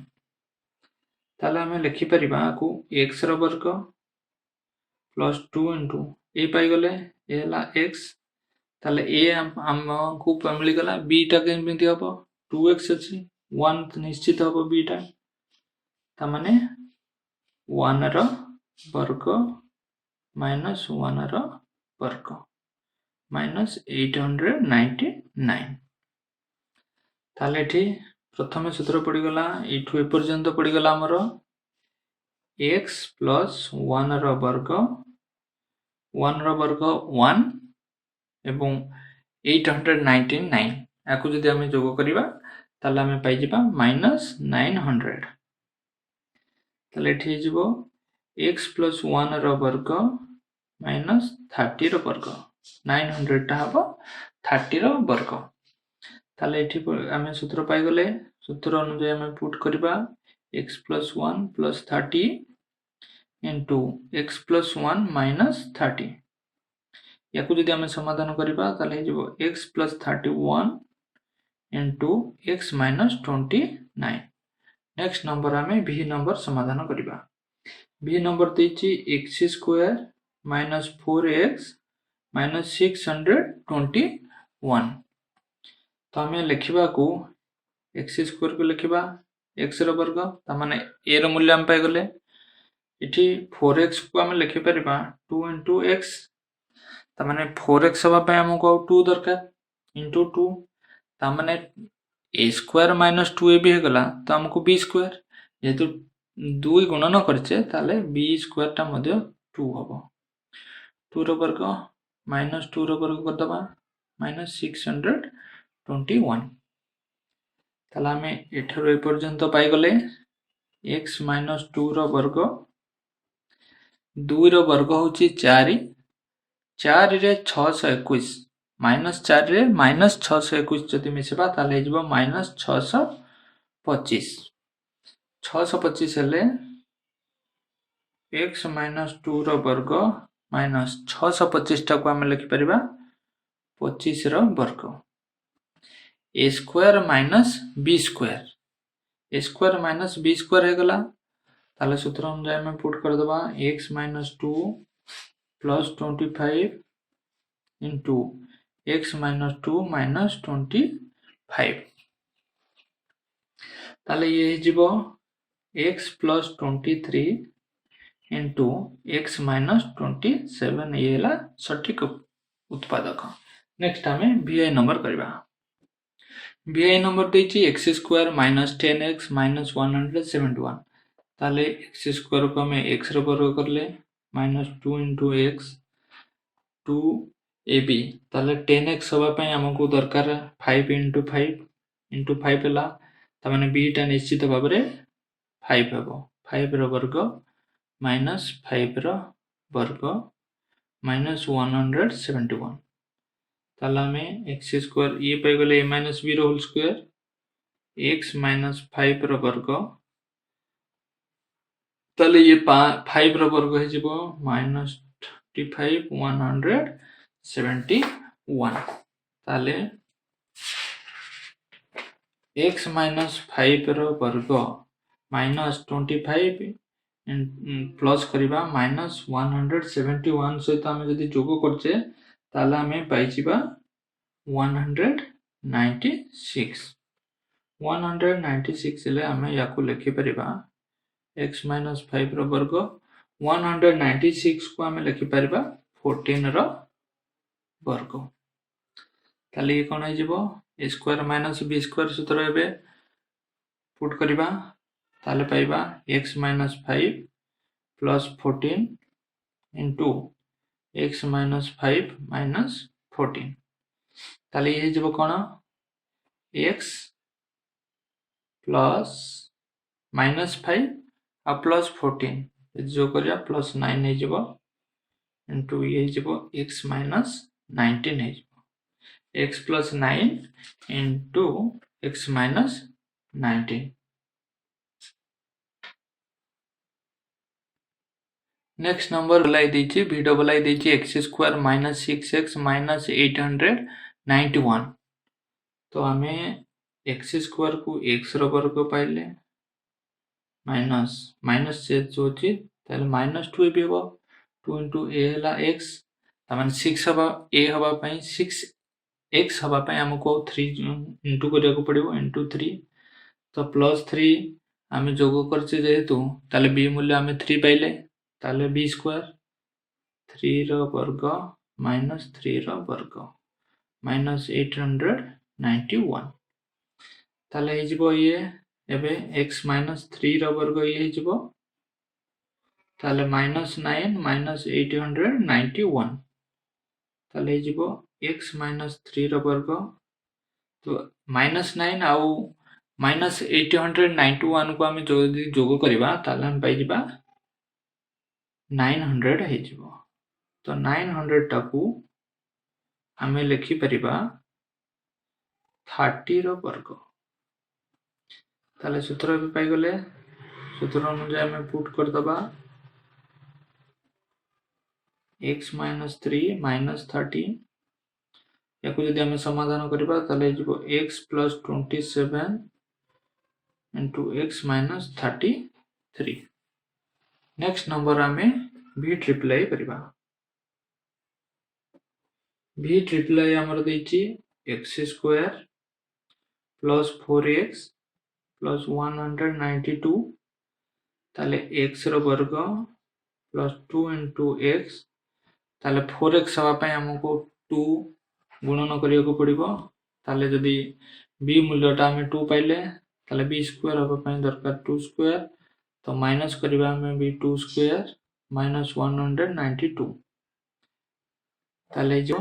ताले हमें लिखि परिबा को x रो वर्ग plus 2 into a पाई गले ए हला x ताले a हमको मिली गला b टा केमिति हबो 2x अछि 1 निश्चित हबो b टा ता माने 1 रो वर्ग minus 1 रो वर्ग माइनस 899 ताले एठी प्रथम सूत्र पड़ीगला एठू एपर्यंत पड़ीगला हमर x प्लस 1 रो वर्ग 1 रो वर्ग 1 एवं 899 याकू जदि आमे जोग करिबा ताले आमे पाइ जिबा माइनस 900 ताले एठी जिवो x प्लस 1 रो वर्ग माइनस 30 रो वर्ग 900 टा हबो 30 रो वर्ग ताले एठी आमे सूत्र पाइ गले सूत्र अनुसार आमे पुट करिबा x plus 1 plus 30 into x plus 1 minus 30 याकू जदि आमे समाधान करिबा ताले जिवो x plus 31 into x minus 29 next number आमे v नंबर समाधान करिबा v नंबर देछि x square minus 4x minus 621 तो आमे लिखिबा को x स्क्वायर को लिखिबा x रो वर्ग त माने a रो मूल्य हम पाइ गले इठी 4x को हम लिखि परिबा 2 into x त माने 4x हबा पय हमको 2 दरकार into 2 त माने a स्क्वायर minus 2ab हे गला त हमको b स्क्वायर जेतु 2 गुणन करछे ताले b स्क्वायर ता मध्ये 2 हबो 2 रो वर्ग minus 2 रो वर्ग कर दबा minus 621 ताला में एठरो ए पर्यंत पाइ गले x minus 2 रो वर्ग 2 रो वर्ग होची 4 4 रे 621 minus 4 रे minus 621 जति मिसेबा ताले जिवो minus 625 625 हेले x minus 2 रो वर्ग minus 625 टा को हम लिखि परिबा 25 रो वर्ग a square minus b square a square minus b square हे गला ताले सूत्र अनुसार में पुट कर दबा x minus 2 plus 25 into x minus 2 minus 25 ताले ये जिवो x plus 23 into x minus 27 ये ला सटीक उत्पादक नेक्स्ट हमें vi नंबर करबा vi नंबर देछि x square minus 10x minus 171 ताले x square को हमें x रो वर्ग करले minus 2 into x 2ab ताले 10x हबा पय हमको दरकार 5 into 5 हला त माने b टा निश्चित भाबरे 5 हबो 5 रो वर्ग minus 5 रो वर्ग minus 171 ताला में x स्क्वायर ये पाइ गले a minus b रो होल स्क्वायर x minus 5 रो वर्ग ताले ये 5 रो वर्ग हे जिवो minus 35 171 ताले x minus 5 रो वर्ग minus 25 प्लस करिबा minus 171 सहित हम जदि जोग करछे ताला हमें पाइ जिबा 196 ले हमें याकू लिखि परिबा x minus 5 रो वर्ग 196 को हमें लिखि परिबा 14 रो वर्ग ताले कोन हे जिवो a square minus b square सूत्र हेबे पुट करिबा ताले पाइबा x minus 5 plus 14 into x minus 5 minus 14 ताले ये जिवो कोन x plus minus 5 आ plus 14 जो करिया plus 9 हे जिवो into ये जिवो x minus 19 हे जिवो x plus 9 into x minus 19 next number बलाई देछि v डबल आई देछि x square minus 6x minus 891 तो हमें x स्क्वायर को x रो वर्ग पाइले माइनस से जो अछि ताले minus 2 भी हो 2 into a हला x त माने 6 हबा a हबा पई 6x हबा पई हमको 3 into करिया को पड़िबो into 3 तो plus 3 हमें जोग करछे जेहेतु ताले b मूल्य हमें 3 पाइले ताले b स्क्वायर 3 रो वर्ग -3 ର ବର୍ଗ -891 ताले हेजिबो ये एबे x -3 रो वर्ग ये हेजिबो ताले -9 -891 ताले हेजिबो x -3 रो वर्ग तो -9 आउ -891 को आमे जोग करबा ताले हम पाइ जिबा 900 हेजिबो तो 900 टाकू आमे लिखि परिबा 30 रो वर्ग ताले सूत्र भी पाई गले सूत्र अनुसार हमें पुट कर दबा x -3 -30 याकू यदि हमें समाधान करबा ताले जिवो x + 27 into x -33 next number हमें v ट्रिपल आई करबा v ट्रिपल आई हमर देछि x² + 4x plus 192 ताले x रो वर्ग plus 2 into x ताले 4x हवा पय हमको 2 गुणन करियो को पड़िबो ताले जदी b मूल्यटा हमें 2 पाइले ताले b² हवा पय दरकार 2² तो माइनस करबा हमें b² -192 ताले जो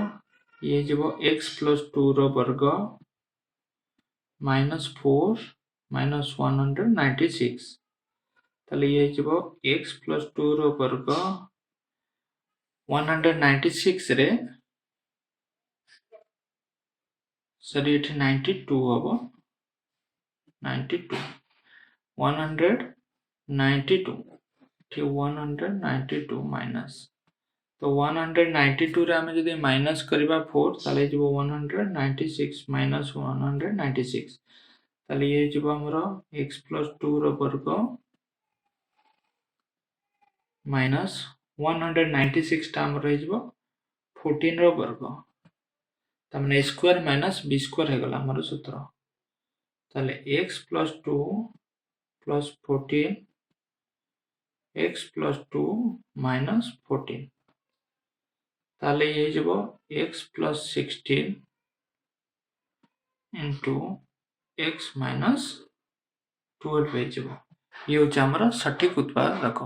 ये जबो x + 2 रो वर्ग -4 -196 ताले ये जबो x + 2 रो वर्ग 196 रे सरी एठी 92 हबो 92 192 एठी 192 माइनस तो 192 रे हमें जदी माइनस करबा 4 ताले जबो 196 -196 ताले ये जबो हमरो x + 2 रो वर्ग -196 टा हमरो हे जबो 14 रो वर्ग तमने स्क्वायर माइनस b स्क्वायर हे गला हमरो सूत्र ताले x + 2 + 14 x + 2 -14 ताले ये जबो x + 16 into x -12 हे जबो ये होचा हमरा सटीक उत्पादक।